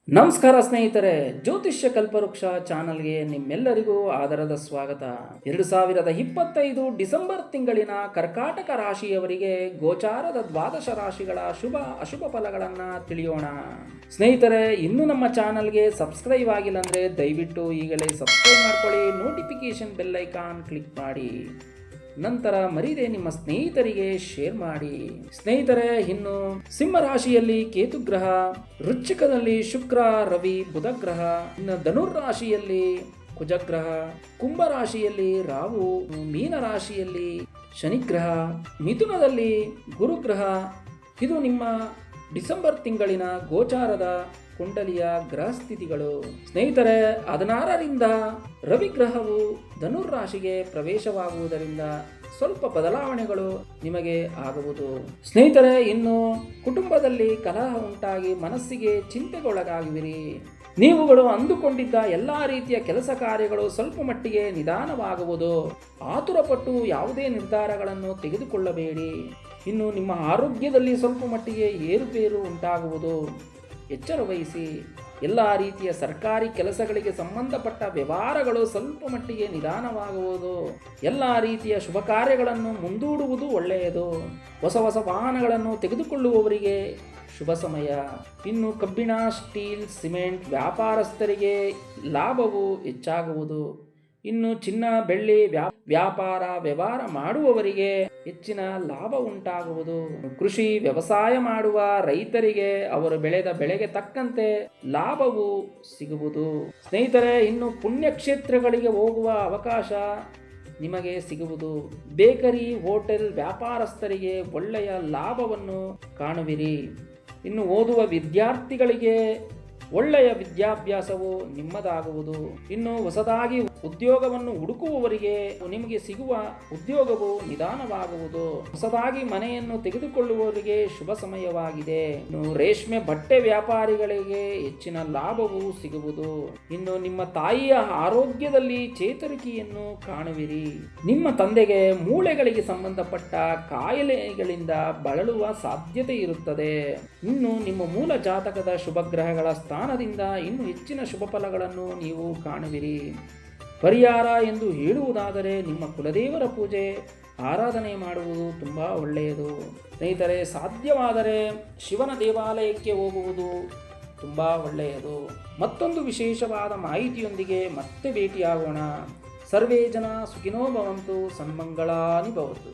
ನಮಸ್ಕಾರ ಸ್ನೇಹಿತರೆ, ಜ್ಯೋತಿಷ್ಯ ಕಲ್ಪವೃಕ್ಷ ಚಾನಲ್ಗೆ ನಿಮ್ಮೆಲ್ಲರಿಗೂ ಆದರದ ಸ್ವಾಗತ. 2025 ಡಿಸೆಂಬರ್ ತಿಂಗಳಿನ ಕರ್ಕಾಟಕ ರಾಶಿಯವರಿಗೆ ಗೋಚಾರದ ದ್ವಾದಶ ರಾಶಿಗಳ ಶುಭ ಅಶುಭ ಫಲಗಳನ್ನು ತಿಳಿಯೋಣ. ಸ್ನೇಹಿತರೆ, ಇನ್ನೂ ನಮ್ಮ ಚಾನಲ್ಗೆ ಸಬ್ಸ್ಕ್ರೈಬ್ ಆಗಿಲ್ಲ ಅಂದರೆ ದಯವಿಟ್ಟು ಈಗಲೇ ಸಬ್ಸ್ಕ್ರೈಬ್ ಮಾಡ್ಕೊಳ್ಳಿ, ನೋಟಿಫಿಕೇಶನ್ ಬೆಲ್ ಐಕಾನ್ ಕ್ಲಿಕ್ ಮಾಡಿ, ನಂತರ ಮರಿದೆ ನಿಮ್ಮ ಸ್ನೇಹಿತರಿಗೆ ಶೇರ್ ಮಾಡಿ. ಸ್ನೇಹಿತರೆ, ಇನ್ನು ಸಿಂಹ ರಾಶಿಯಲ್ಲಿ ಕೇತು ಗ್ರಹ, ವೃಶ್ಚಿಕದಲ್ಲಿ ಶುಕ್ರ, ರವಿ, ಬುಧ ಗ್ರಹ, ಇನ್ನು ಧನುರ್ ರಾಶಿಯಲ್ಲಿ ಕುಜಗ್ರಹ, ಕುಂಭ ರಾಶಿಯಲ್ಲಿ ರಾಹು, ಮೀನ ರಾಶಿಯಲ್ಲಿ ಶನಿಗ್ರಹ, ಮಿಥುನದಲ್ಲಿ ಗುರುಗ್ರಹ. ಇದು ನಿಮ್ಮ ಡಿಸೆಂಬರ್ ತಿಂಗಳಿನ ಗೋಚಾರದ ಕುಂಡಲಿಯ ಗ್ರಹ ಸ್ಥಿತಿಗಳು. ಸ್ನೇಹಿತರೆ, 16ರಿಂದ ರವಿಗ್ರಹವು ಧನುರ್ ರಾಶಿಗೆ ಪ್ರವೇಶವಾಗುವುದರಿಂದ ಸ್ವಲ್ಪ ಬದಲಾವಣೆಗಳು ನಿಮಗೆ ಆಗುವುದು. ಸ್ನೇಹಿತರೆ, ಇನ್ನು ಕುಟುಂಬದಲ್ಲಿ ಕಲಹ ಉಂಟಾಗಿ ಮನಸ್ಸಿಗೆ ಚಿಂತೆಗೊಳಗಾಗುವಿರಿ. ನೀವುಗಳು ಅಂದುಕೊಂಡಿದ್ದ ಎಲ್ಲ ರೀತಿಯ ಕೆಲಸ ಕಾರ್ಯಗಳು ಸ್ವಲ್ಪ ಮಟ್ಟಿಗೆ ನಿಧಾನವಾಗುವುದು. ಆತುರಪಟ್ಟು ಯಾವುದೇ ನಿರ್ಧಾರಗಳನ್ನು ತೆಗೆದುಕೊಳ್ಳಬೇಡಿ. ಇನ್ನು ನಿಮ್ಮ ಆರೋಗ್ಯದಲ್ಲಿ ಸ್ವಲ್ಪ ಮಟ್ಟಿಗೆ ಏರುಪೇರು ಉಂಟಾಗುವುದು. ಎಚ್ಚರ ವಹಿಸಿ. ಎಲ್ಲ ರೀತಿಯ ಸರ್ಕಾರಿ ಕೆಲಸಗಳಿಗೆ ಸಂಬಂಧಪಟ್ಟ ವ್ಯವಹಾರಗಳು ಸ್ವಲ್ಪ ಮಟ್ಟಿಗೆ ನಿಧಾನವಾಗುವುದು. ಎಲ್ಲ ರೀತಿಯ ಶುಭ ಕಾರ್ಯಗಳನ್ನು ಮುಂದೂಡುವುದು ಒಳ್ಳೆಯದು. ಹೊಸ ಹೊಸ ವಾಹನಗಳನ್ನು ತೆಗೆದುಕೊಳ್ಳುವವರಿಗೆ ಶುಭ ಸಮಯ. ಇನ್ನು ಕಬ್ಬಿಣ, ಸ್ಟೀಲ್, ಸಿಮೆಂಟ್ ವ್ಯಾಪಾರಸ್ಥರಿಗೆ ಲಾಭವು ಹೆಚ್ಚಾಗುವುದು. ಇನ್ನು ಚಿನ್ನ, ಬೆಳ್ಳಿ ವ್ಯವಹಾರ ಮಾಡುವವರಿಗೆ ಹೆಚ್ಚಿನ ಲಾಭ ಉಂಟಾಗುವುದು. ಕೃಷಿ ವ್ಯವಸಾಯ ಮಾಡುವ ರೈತರಿಗೆ ಅವರು ಬೆಳೆದ ಬೆಳೆಗೆ ತಕ್ಕಂತೆ ಲಾಭವು ಸಿಗುವುದು. ಸ್ನೇಹಿತರೆ, ಇನ್ನು ಪುಣ್ಯಕ್ಷೇತ್ರಗಳಿಗೆ ಹೋಗುವ ಅವಕಾಶ ನಿಮಗೆ ಸಿಗುವುದು. ಬೇಕರಿ, ಹೋಟೆಲ್ ವ್ಯಾಪಾರಸ್ಥರಿಗೆ ಒಳ್ಳೆಯ ಲಾಭವನ್ನು ಕಾಣುವಿರಿ. ಇನ್ನು ಓದುವ ವಿದ್ಯಾರ್ಥಿಗಳಿಗೆ ಒಳ್ಳೆಯ ವಿದ್ಯಾಭ್ಯಾಸವು ನಿಮ್ಮದಾಗುವುದು. ಇನ್ನು ಹೊಸದಾಗಿ ಉದ್ಯೋಗವನ್ನು ಹುಡುಕುವವರಿಗೆ ನಿಮಗೆ ಸಿಗುವ ಉದ್ಯೋಗವು ನಿಧಾನವಾಗುವುದು. ಹೊಸದಾಗಿ ಮನೆಯನ್ನು ತೆಗೆದುಕೊಳ್ಳುವವರಿಗೆ ಶುಭ ಸಮಯವಾಗಿದೆ. ಇನ್ನು ರೇಷ್ಮೆ ಬಟ್ಟೆ ವ್ಯಾಪಾರಿಗಳಿಗೆ ಹೆಚ್ಚಿನ ಲಾಭವು ಸಿಗುವುದು. ಇನ್ನು ನಿಮ್ಮ ತಾಯಿಯ ಆರೋಗ್ಯದಲ್ಲಿ ಚೇತರಿಕೆಯನ್ನು ಕಾಣುವಿರಿ. ನಿಮ್ಮ ತಂದೆಗೆ ಮೂಳೆಗಳಿಗೆ ಸಂಬಂಧಪಟ್ಟ ಕಾಯಿಲೆಗಳಿಂದ ಬಳಲುವ ಸಾಧ್ಯತೆ ಇರುತ್ತದೆ. ಇನ್ನು ನಿಮ್ಮ ಮೂಲ ಜಾತಕದ ಶುಭ ಗ್ರಹಗಳ ಸ್ಥಾನದಿಂದ ಇನ್ನು ಹೆಚ್ಚಿನ ಶುಭ ಫಲಗಳನ್ನು ನೀವು ಕಾಣುವಿರಿ. ಪರಿಹಾರ ಎಂದು ಹೇಳುವುದಾದರೆ ನಿಮ್ಮ ಕುಲದೇವರ ಪೂಜೆ ಆರಾಧನೆ ಮಾಡುವುದು ತುಂಬ ಒಳ್ಳೆಯದು. ಸ್ನೇಹಿತರೆ, ಸಾಧ್ಯವಾದರೆ ಶಿವನ ದೇವಾಲಯಕ್ಕೆ ಹೋಗುವುದು ತುಂಬ ಒಳ್ಳೆಯದು. ಮತ್ತೊಂದು ವಿಶೇಷವಾದ ಮಾಹಿತಿಯೊಂದಿಗೆ ಮತ್ತೆ ಭೇಟಿಯಾಗೋಣ. ಸರ್ವೇ ಜನ ಸುಖಿನೋ ಭವಂತು, ಸನ್ಮಂಗಳಾನಿ ಭವತು.